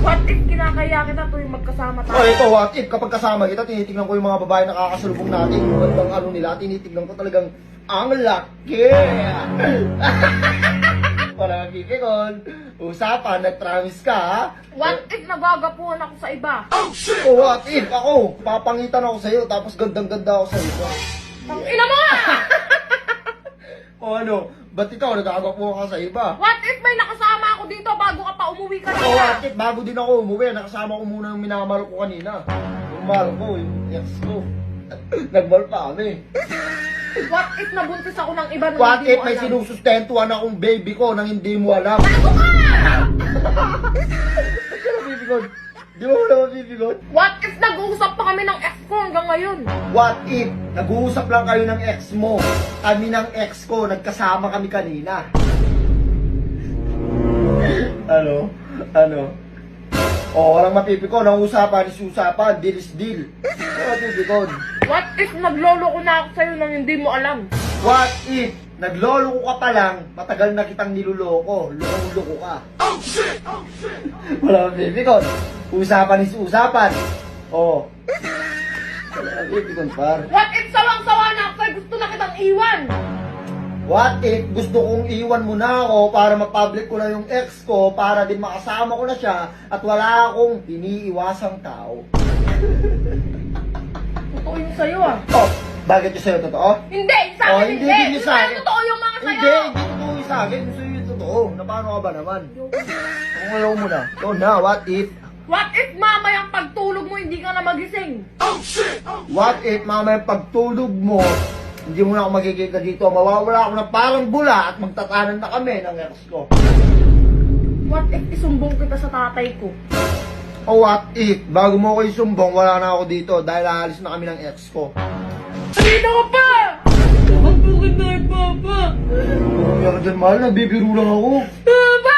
What if kinakaya kita tuwing magkasama tayo? Oh, ito, what if kapag kasama kita, tinitignan ko yung mga babae na kakasalubong natin, yung bandang ano nila, tinitignan ko talagang ang laki. Wala kang kikikon. Usapan, nag-promise ka, ha? What if nagagapuhan ako sa iba? Oh, what if ako, papangitan ako sa'yo, tapos gandang-ganda ako sa'yo. Ang ina mo! O ano, ba't ikaw nagkakapo ka sa iba? What if may nakasama ako dito bago ka pa umuwi O kanina? what if bago din ako umuwi, nakasama ko muna yung minamahal ko kanina. Yung mahal ko, yung ex ko. Nagmahal pa kami. What if nabuntis ako ng iba na What hindi if mo may alam? sinusustentuhan akong baby ko nang hindi mo alam? Bago ka! Ba't ka nabibigon? Di mo wala mabibigon? What if nag-uusap pa kami ng ex ko hanggang ngayon? What if nag-uusap lang kayo ng ex mo? Kami ng ex ko, nagkasama kami kanina. Ano? Ano? O, walang mapipikon. Ang usapan is usapan. Deal is deal. Walang mapipikon. What if naglolo ko na ako sa'yo nang hindi mo alam? What if naglolo ko ka pa lang, matagal na kitang niluloko, lukong-luko ka. Oh shit! Oh shit! Walang mapipikon. Usapan is usapan. O. Walang mapipikon, par. What if sawang-sawa na ako sa'yo gusto na kitang iwan? What if gusto kong iwan mo na ako para mapublic ko na yung ex ko para din makasama ko na siya at wala akong iniiwasang tao? Totoo yung sa'yo ah. Oh, bakit yung sa'yo totoo? Hindi! Sa Oh, akin hindi hindi! din yung sa akin. Totoo yung mga Hindi, sa'yo! hindi totoo yung sa akin. Gusto yung totoo. Na paano ka ba naman? Kung ayaw mo na. So na, what if? What if mamayang pagtulog mo hindi ka na magising? What if mamaya pagtulog mo, hindi mo na ako makikita dito, mawawala ako na parang bula at magtatanan na kami ng ex ko. What if isumbong kita sa tatay ko? O what if, bago mo ako isumbong, wala na ako dito dahil aalis na kami ng ex ko. Halina ka pa! Bakit na Papa? Ano meron dyan, mahal? Nagbibiro lang ako. Papa!